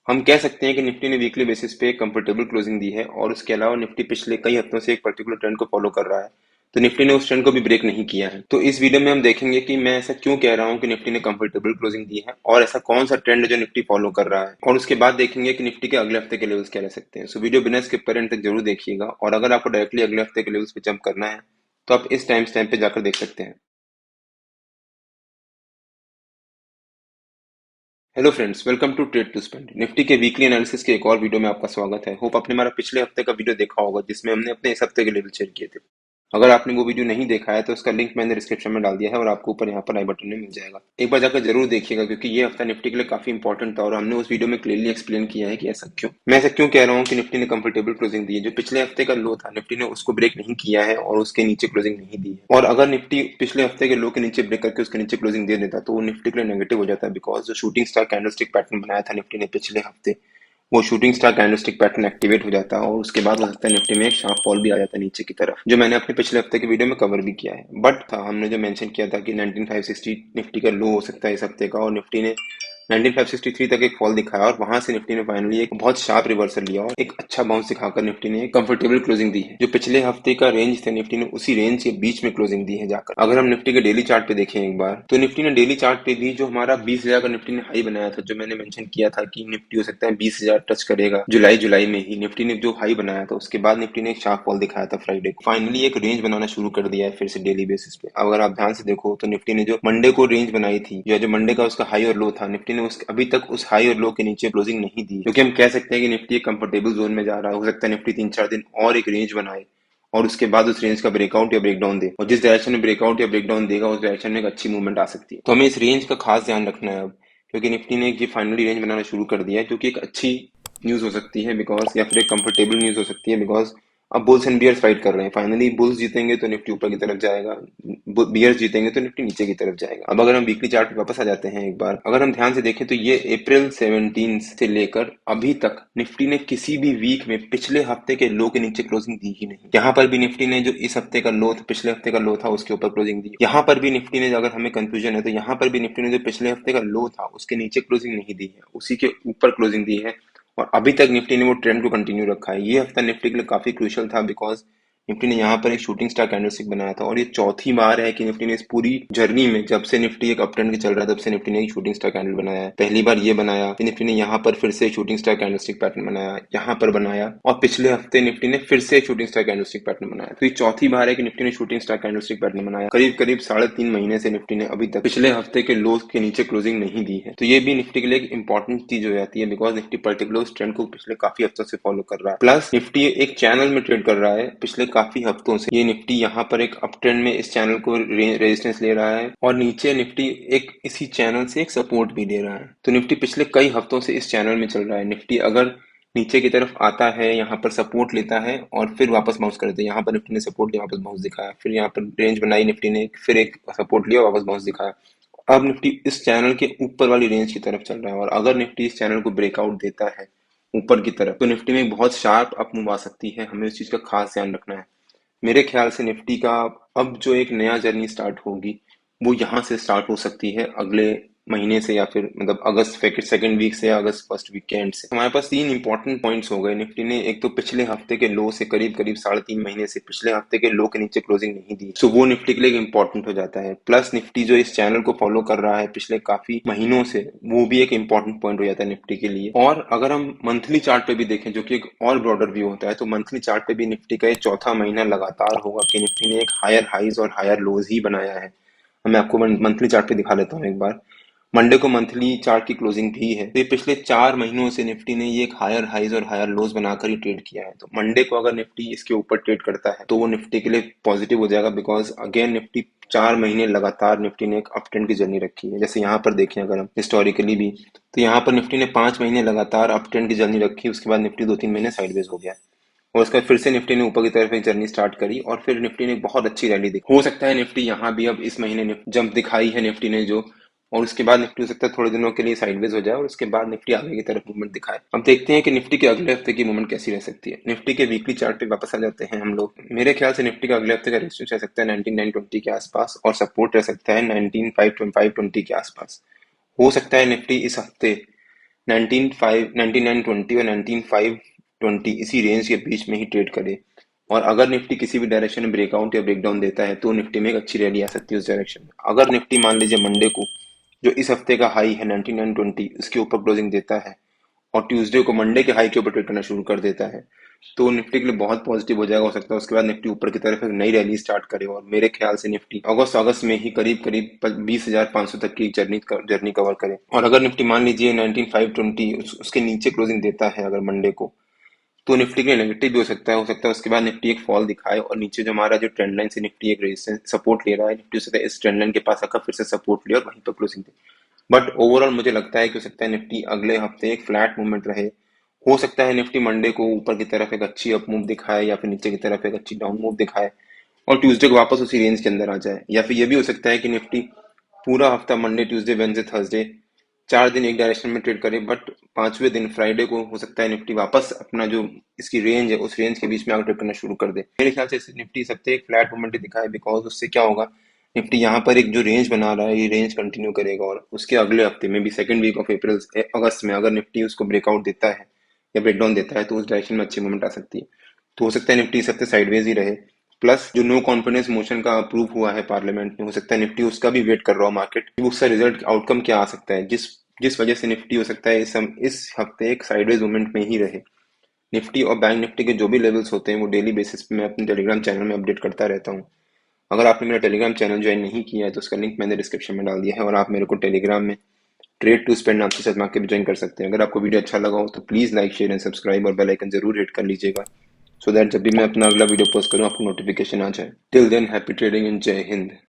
हम कह सकते हैं कि निफ्टी ने वीकली बेसिस पे कंफर्टेबल क्लोजिंग दी है और उसके अलावा निफ्टी पिछले कई हफ्तों से एक पर्टिकुलर ट्रेंड को फॉलो कर रहा है। तो निफ्टी ने उस ट्रेंड को भी ब्रेक नहीं किया है। तो इस वीडियो में हम देखेंगे कि मैं ऐसा क्यों कह रहा हूं कि निफ्टी ने कंफर्टेबल क्लोजिंग दी है और ऐसा कौन सा ट्रेंड है जो निफ्टी फॉलो कर रहा है, और उसके बाद देखेंगे कि निफ्टी के अगले हफ्ते के लेवल्स क्या रह सकते हैं। सो वीडियो बिना स्किप करे अंत तक जरूर देखिएगा, और अगर आपको डायरेक्टली अगले हफ्ते के लेवल्स पे जंप करना है तो आप इस टाइम स्टैम्प पे जाकर देख सकते हैं। Hello friends, welcome to trade to spend. Nifty के वीकली एनालिसिस के एक और वीडियो में आपका स्वागत है। होप आपने हमारा पिछले हफ्ते का वीडियो देखा होगा जिसमें हमने अपने इस हफ्ते के लेवल शेयर किए थे। अगर आपने वो वीडियो नहीं देखा है तो उसका लिंक मैंने डिस्क्रिप्शन में डाल दिया है और आपको ऊपर यहाँ पर आई बटन में मिल जाएगा। एक बार जाकर जरूर देखिएगा क्योंकि ये हफ्ता निफ्टी के लिए काफी इंपॉर्टेंट था और हमने उस वीडियो में क्लियरली एक्सप्लेन किया है कि ऐसा क्यों। मैं ऐसा क्यों कह रहा हूँ कि निफ्टी ने कंफर्टेबल क्लोजिंग दी है। जो पिछले हफ्ते का लो था निफ्टी ने उसको ब्रेक नहीं किया है और उसके नीचे क्लोजिंग नहीं दी है। और अगर निफ्टी पिछले हफ्ते के लो के नीचे ब्रेक करके उसके नीचे क्लोजिंग दे देता तो वो निफ्टी के लिए नेगेटिव हो जाता है, बिकॉज जो शूटिंग स्टार कैंडलस्टिक पैटर्न बनाया था निफ्टी ने पिछले हफ्ते, वो shooting star candlestick pattern activate हो जाता है और उसके बाद हो सकता है निफ्टी में एक शार्प फॉल भी आ जाता है नीचे की तरफ, जो मैंने अपने पिछले हफ्ते के वीडियो में कवर भी किया है। बट था हमने जो मेंशन किया था कि 19560 निफ्टी का लो हो सकता है इस हफ्ते का, और निफ्टी ने 19563 तक एक फॉल दिखाया और वहां से निफ्टी ने फाइनली एक बहुत शार्प रिवर्सल लिया और एक अच्छा बाउंस दिखाकर निफ्टी ने कंफर्टेबल क्लोजिंग दी है। जो पिछले हफ्ते का रेंज था निफ्टी ने उसी रेंज के बीच में क्लोजिंग दी है जाकर। अगर हम निफ्टी के डेली चार्ट पे देखें एक बार, तो निफ्टी ने डेली चार्ट पे भी जो हमारा 20,000 का निफ्टी ने हाई बनाया था, जो मैंने मेंशन किया था कि निफ्टी हो सकता है 20,000 टच करेगा जुलाई में ही, निफ्टी ने जो हाई बनाया था उसके बाद निफ्टी ने एक शार्प फॉल दिखाया था फ्राइडे को। फाइनली एक रेंज बनाना शुरू कर दिया है फिर से डेली बेसिस पे। अगर आप ध्यान से देखो तो निफ्टी ने जो मंडे को रेंज बनाई थी या जो मंडे का उसका हाई और लो था, निफ्टी ने उस अभी तक उस हाई और लो के नीचे क्लोजिंग नहीं दी, क्योंकि हम कह सकते हैं कि निफ्टी एक कंफर्टेबल जोन में जा रहा है। हो सकता है निफ्टी 3-4 दिन और एक रेंज बनाए और उसके बाद उस रेंज का ब्रेकआउट या ब्रेकडाउन दे, और जिस डायरेक्शन में ब्रेकआउट या ब्रेकडाउन देगा उस डायरेक्शन में एक अच्छी मूवमेंट आ सकती है। तो हमें इस रेंज का खास ध्यान रखना है अब, क्योंकि निफ्टी ने एक फाइनली रेंज बनाना शुरू कर दिया है, जो कि एक अच्छी न्यूज हो सकती है बिकॉज, या फिर एक कंफर्टेबल न्यूज हो सकती है बिकॉज अब बुल्स एंड बियर्स फाइट कर रहे हैं। फाइनली बुल्स जीतेंगे तो निफ्टी ऊपर की तरफ जाएगा, बियर्स जीतेंगे तो निफ्टी नीचे की तरफ जाएगा। अब अगर हम वीकली चार्ट पे वापस आ जाते हैं एक बार, अगर हम ध्यान से देखें तो ये अप्रैल 17 से लेकर अभी तक निफ्टी ने किसी भी वीक में पिछले हफ्ते के लो के नीचे क्लोजिंग दी ही नहीं। यहाँ पर भी निफ्टी ने जो इस हफ्ते का लो था, पिछले हफ्ते का लो था, उसके ऊपर क्लोजिंग दी। यहाँ पर भी निफ्टी ने, अगर हमें कंफ्यूजन है तो यहाँ पर भी निफ्टी ने जो पिछले हफ्ते का लो था उसके नीचे क्लोजिंग नहीं दी है, उसी के ऊपर क्लोजिंग दी है। और अभी तक निफ्टी ने वो ट्रेंड को कंटिन्यू रखा है। ये हफ्ता निफ्टी के लिए काफी क्रूशियल था बिकॉज निफ्टी ने यहाँ पर एक शूटिंग स्टार कैंडलस्टिक बनाया था, और ये चौथी बार है कि निफ्टी ने इस पूरी जर्नी में, जब से निफ्टी एक अप ट्रेंड के चल रहा है तब से निफ्टी ने एक शूटिंग स्टार कैंडल बनाया है। पहली बार ये बनाया, फिर निफ्टी ने यहाँ पर फिर से शूटिंग स्टार कैंडलस्टिक पैटर्न बनाया, यहाँ पर बनाया, और पिछले हफ्ते निफ्टी ने फिर से शूटिंग स्टार कैंडलस्टिक पैटर्न बनाया। तो ये चौथी बार है कि निफ्टी ने शूटिंग स्टार कैंडलस्टिक पैटर्न बनाया। करीब करीब 3.5 महीने से निफ्टी ने अभी तक पिछले हफ्ते के लो के नीचे क्लोजिंग नहीं दी है। तो ये भी निफ्टी के लिए एक इंपॉर्टेंट चीज हो जाती है बिकॉज निफ्टी पर्टिकुलर उस ट्रेंड को पिछले काफी हफ्तों से फॉलो कर रहा है। प्लस निफ्टी एक चैनल में ट्रेड कर रहा है पिछले काफी हफ्तों से। ये निफ्टी यहाँ पर एक अप ट्रेंड में इस चैनल को रेजिस्टेंस ले रहा है और नीचे निफ्टी एक इसी चैनल से एक सपोर्ट भी दे रहा है। तो निफ्टी पिछले कई हफ्तों से इस चैनल में चल रहा है। निफ्टी अगर नीचे की तरफ आता है, यहाँ पर सपोर्ट लेता है और फिर वापस बाउंस कर देता है। यहाँ पर निफ्टी ने सपोर्ट लिया, वापस बाउंस दिखाया, फिर यहाँ पर रेंज बनाई निफ्टी ने, फिर एक सपोर्ट लिया, वापस बाउंस दिखाया। अब निफ्टी इस चैनल के ऊपर वाली रेंज की तरफ चल रहा है, और अगर निफ्टी इस चैनल को ब्रेकआउट देता है ऊपर की तरफ तो निफ्टी में एक बहुत शार्प अप मूव आ सकती है। हमें उस चीज का खास ध्यान रखना है। मेरे ख्याल से निफ्टी का अब जो एक नया जर्नी स्टार्ट होगी वो यहाँ से स्टार्ट हो सकती है, अगले महीने से, या फिर मतलब अगस्त सेकंड वीक से या अगस्त फर्स्ट वीकेंड से। हमारे पास 3 इंपॉर्टेंट पॉइंट्स हो गए। निफ्टी ने एक तो पिछले हफ्ते के लो से करीब करीब 3.5 महीने से पिछले हफ्ते के लो के नीचे क्लोजिंग नहीं दी, सो वो निफ्टी के लिए इंपॉर्टेंट हो जाता है। प्लस निफ्टी जो इस चैनल को फॉलो कर रहा है पिछले काफी महीनों से, वो भी एक इंपॉर्टेंट पॉइंट हो जाता है निफ्टी के लिए। और अगर हम मंथली चार्ट पे भी देखें, जो कि एक और ब्रॉडर व्यू होता है, तो मंथली चार्ट पे भी निफ्टी का ये चौथा महीना लगातार होगा कि निफ्टी ने एक हायर हाइज और हायर लोज ही बनाया है। मैं आपको मंथली चार्ट पे दिखा लेता हूँ एक बार। मंडे को मंथली चार्ट की क्लोजिंग भी है, तो ये पिछले 4 महीनों से निफ्टी ने ये एक हायर हाइज और हायर लोज बनाकर ही ट्रेड किया है। तो मंडे को अगर निफ्टी इसके ऊपर ट्रेड करता है तो वो निफ्टी के लिए पॉजिटिव हो जाएगा बिकॉज अगेन निफ्टी 4 महीने लगातार निफ्टी ने एक अप ट्रेंड की जर्नी रखी है। जैसे यहाँ पर देखें अगर हम हिस्टोरिकली भी, तो यहाँ पर निफ्टी ने 5 महीने लगातार अप ट्रेंड की जर्नी रखी, उसके बाद निफ्टी 2-3 महीने साइडवेज हो गया और उसके बाद फिर से निफ्टी ने ऊपर की तरफ एक जर्नी स्टार्ट करी और फिर निफ्टी ने एक बहुत अच्छी रैली दी। हो सकता है निफ्टी यहाँ भी अब इस महीने जंप दिखाई है निफ्टी ने जो, और उसके बाद निफ्टी हो सकता है थोड़े दिनों के लिए साइडवेज हो जाए और उसके बाद निफ्टी आगे की तरफ मूवमेंट दिखाए। अब देखते हैं कि निफ्टी के अगले हफ्ते की मूवमेंट कैसी रह सकती है। निफ्टी के वीकली चार्ट पे वापस आ जाते हैं हम लोग। मेरे ख्याल से निफ्टी का अगले हफ्ते का रेजिस्टेंस रह सकता है 19920 के आसपास और सपोर्ट रह सकता है 19520 के आसपास। हो सकता है निफ्टी इस हफ्ते 19,920 और 19,520 इसी रेंज के बीच में ही ट्रेड करे। और अगर निफ्टी किसी भी डायरेक्शन में ब्रेकआउट या ब्रेकडाउन देता है तो निफ्टी में एक अच्छी रैली आ सकती है उस डायरेक्शन में। अगर निफ्टी मान लीजिए मंडे को जो इस हफ्ते का हाई है 9920 उसके ऊपर क्लोजिंग देता है और ट्यूसडे को मंडे के हाई के ऊपर ट्रेड करना शुरू कर देता है तो निफ्टी के लिए बहुत पॉजिटिव हो जाएगा। हो सकता है उसके बाद निफ्टी ऊपर की तरफ एक नई रैली स्टार्ट करे और मेरे ख्याल से निफ्टी अगस्त अगस्त में ही करीब करीब 20,500 तक की जर्नी कवर करे। और अगर निफ्टी मान लीजिए 19,520 उसके नीचे क्लोजिंग देता है अगर मंडे को तो निफ्टी के लिए नेगेटिव भी हो सकता है उसके बाद निफ्टी एक फॉल दिखाए और नीचे जो हमारा जो ट्रेंड लाइन से निफ्टी एक रेजिस्टेंस सपोर्ट ले रहा है निफ्टी हो सकता है इस ट्रेंड लाइन के पास आकर फिर से सपोर्ट ले और वहीं पर क्लोजिंग दे। बट ओवरऑल मुझे लगता है कि हो सकता है निफ्टी अगले हफ्ते एक फ्लैट मूवमेंट रहे। हो सकता है निफ्टी मंडे को ऊपर की तरफ एक अच्छी अप मूव दिखाए या फिर नीचे की तरफ एक अच्छी डाउन मूव दिखाए और ट्यूसडे को वापस उसी रेंज के अंदर आ जाए। या फिर ये भी हो सकता है कि निफ्टी पूरा हफ्ता मंडे ट्यूसडे वेडनेसडे थर्सडे 4 दिन एक डायरेक्शन में ट्रेड करे बट पांचवें दिन फ्राइडे को हो सकता है निफ्टी वापस अपना जो इसकी रेंज है उस रेंज के बीच में आकर ट्रेड करना शुरू कर दे। मेरे ख्याल से निफ्टी इस हफ्ते एक फ्लैट मूवमेंट दिखाए बिकॉज उससे क्या होगा निफ्टी यहाँ पर एक जो रेंज बना रहा है ये रेंज कंटिन्यू करेगा और उसके अगले हफ्ते में भी सेकंड वीक ऑफ अप्रैल अगस्त में अगर निफ्टी उसको ब्रेकआउट देता है या ब्रेकडाउन देता है तो उस डायरेक्शन में अच्छी मूवमेंट आ सकती है। तो हो सकता है निफ्टी इस हफ्ते साइडवेज ही रहे। प्लस जो नो कॉन्फिडेंस मोशन का अप्रूव हुआ है पार्लियामेंट में हो सकता है निफ्टी उसका भी वेट कर रहा हो मार्केट कि उसका रिजल्ट आउटकम क्या आ सकता है जिस जिस वजह से निफ्टी हो सकता है इस हफ्ते एक साइडवेज मूवमेंट में ही रहे। निफ्टी और बैंक निफ्टी के जो भी लेवल्स होते हैं वो डेली बेसिस पे मैं अपने टेलीग्राम चैनल में अपडेट करता रहता हूँ। अगर आपने मेरा टेलीग्राम चैनल ज्वाइन नहीं किया है तो उसका लिंक मैंने डिस्क्रिप्शन में डाल दिया है और आप मेरे को टेलीग्राम में ट्रेड टू स्पेंड नाम से आजमा के भी ज्वाइन कर सकते हैं। अगर आपको वीडियो अच्छा लगा हो तो please like share and subscribe और बेल आइकन जरूर हिट कर लीजिएगा सो दैट जब भी मैं अपना अगला वीडियो पोस्ट करूँ आपको नोटिफिकेशन आ जाए। Till than happy trading and जय हिंद।